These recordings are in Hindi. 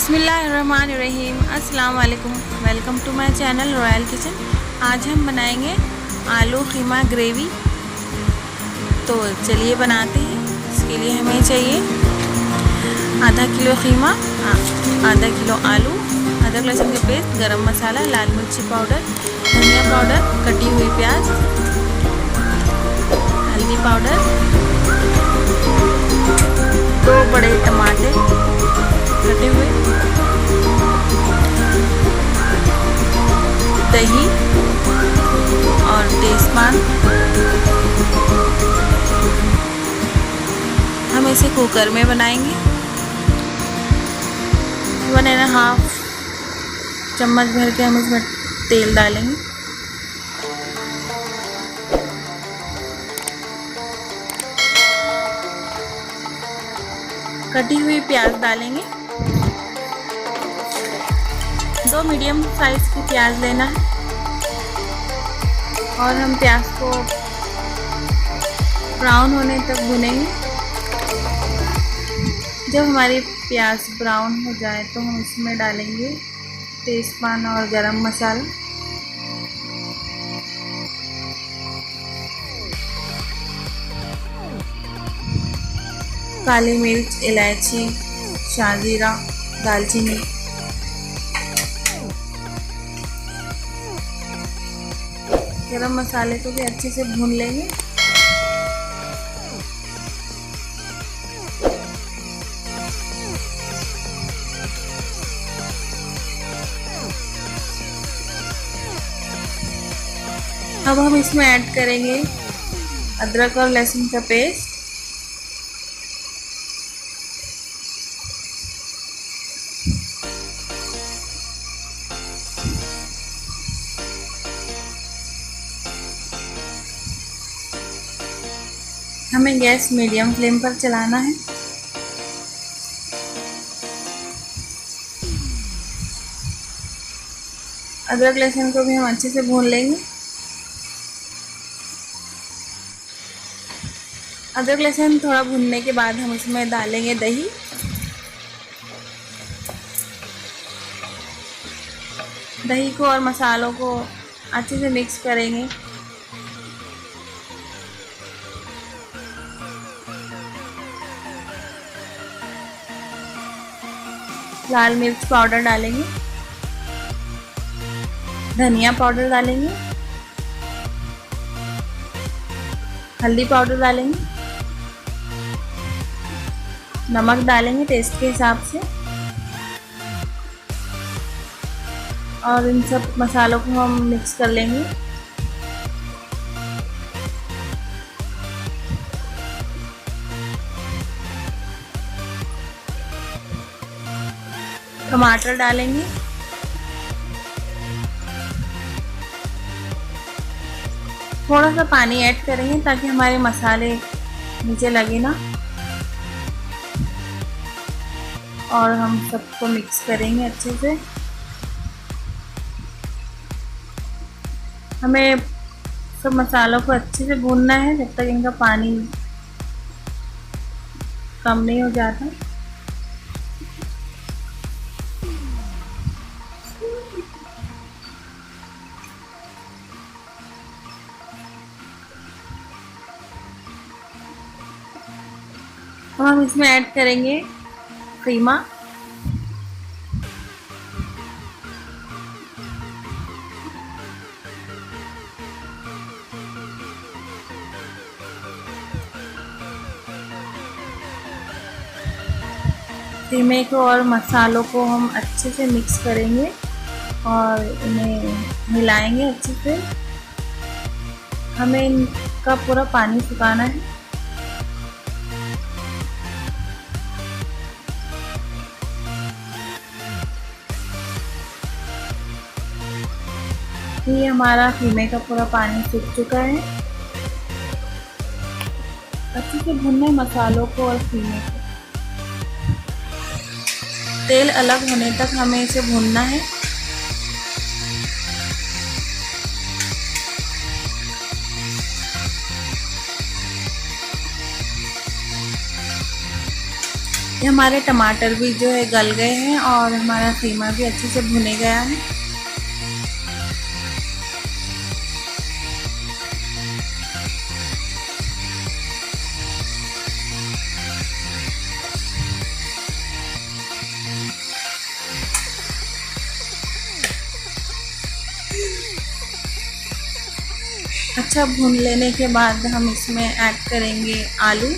बिस्मिल्लाहिर्रहमानिर्रहीम। अस्सलाम वालेकुम। Welcome to my channel Royal Kitchen. आज हम बनाएंगे आलू कीमा ग्रेवी। तो चलिए बनाते हैं। इसके लिए हमें चाहिए आधा किलो कीमा, आधा किलो आलू, अदरक लहसुन का पेस्ट, गरम मसाला, लाल मिर्ची पाउडर, धनिया पाउडर, कटी हुई प्याज, हल्दी पाउडर, 2 बड़े टमाटर कटे हुए, दही और तेजपान। हम इसे कुकर में बनाएंगे। 1.5 चम्मच भर के हम इसमें तेल डालेंगे। कटी हुई प्याज डालेंगे। 2 मीडियम साइज की प्याज लेना है और हम प्याज को ब्राउन होने तक भुनेंगे। जब हमारी प्याज ब्राउन हो जाए तो हम इसमें डालेंगे तेजपान और गरम मसाला। काली मिर्च, इलायची, शाजीरा, दालचीनी। गरम मसाले को भी अच्छे से भून लेंगे। अब हम इसमें ऐड करेंगे अदरक और लहसुन का पेस्ट, हमें गैस मीडियम फ्लेम पर चलाना है। अदरक लहसुन को भी हम अच्छे से भून लेंगे। अदरक लहसुन थोड़ा भूनने के बाद हम इसमें डालेंगे दही। दही को और मसालों को अच्छे से मिक्स करेंगे। लाल मिर्च पाउडर डालेंगे, धनिया पाउडर डालेंगे, हल्दी पाउडर डालेंगे, नमक डालेंगे टेस्ट के हिसाब से और इन सब मसालों को हम मिक्स कर लेंगे। टमाटर डालेंगे, थोड़ा सा पानी ऐड करेंगे ताकि हमारे मसाले नीचे लगे ना, और हम सबको मिक्स करेंगे अच्छे से। हमें सब मसालों को अच्छे से भूनना है जब तक इनका पानी कम नहीं हो जाता। अब हम इसमें ऐड करेंगे कीमा। कीमे को और मसालों को हम अच्छे से मिक्स करेंगे और इन्हें मिलाएंगे अच्छे से। हमें इनका पूरा पानी सुखाना है। ये हमारा कीमे का पूरा पानी सूख चुका है। अच्छे से भुनना है मसालों को और कीमे को। तेल अलग होने तक हमें इसे भूनना है। ये हमारे टमाटर भी जो है गल गए हैं और हमारा कीमा भी अच्छे से भुने गया है। अच्छा भून लेने के बाद हम इसमें ऐड करेंगे आलू।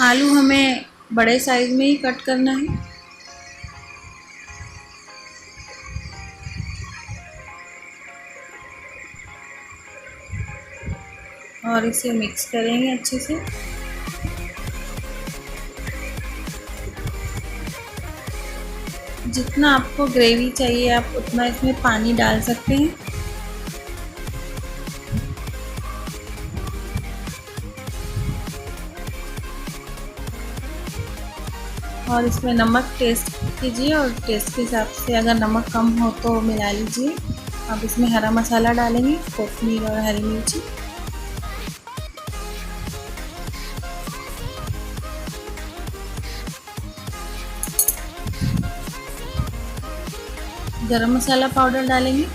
आलू हमें बड़े साइज में ही कट करना है। और इसे मिक्स करेंगे अच्छे से। जितना आपको ग्रेवी चाहिए आप उतना इसमें पानी डाल सकते हैं। और इसमें नमक टेस्ट कीजिए और टेस्ट के हिसाब से अगर नमक कम हो तो मिला लीजिए। अब इसमें हरा मसाला डालेंगे, कोथिमीर और हरी मिर्ची। गरम मसाला पाउडर डालेंगे,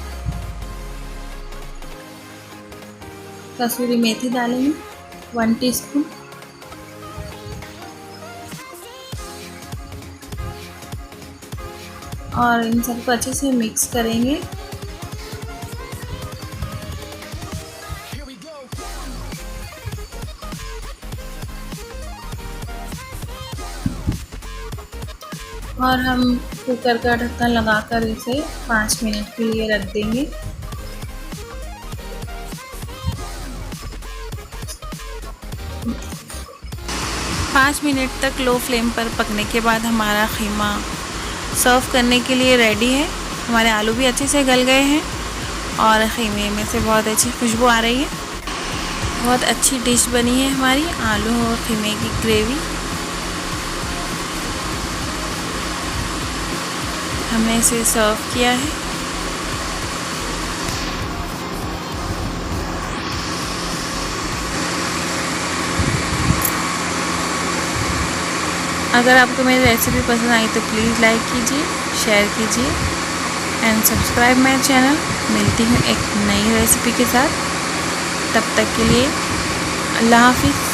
कसूरी मेथी डालेंगे 1 टीस्पून, और इन सबको अच्छे से मिक्स करेंगे। और हम कुकर का ढक्कन लगाकर इसे 5 मिनट के लिए रख देंगे। पाँच मिनट तक लो फ्लेम पर पकने के बाद हमारा कीमा सर्व करने के लिए रेडी है। हमारे आलू भी अच्छे से गल गए हैं और कीमे में से बहुत अच्छी खुशबू आ रही है। बहुत अच्छी डिश बनी है हमारी आलू और कीमे की ग्रेवी। हमने इसे सर्व किया है। अगर आपको मेरी रेसिपी पसंद आई तो प्लीज़ लाइक कीजिए, शेयर कीजिए एंड सब्सक्राइब माय चैनल। मिलती हूँ एक नई रेसिपी के साथ, तब तक के लिए अल्लाह हाफिज़।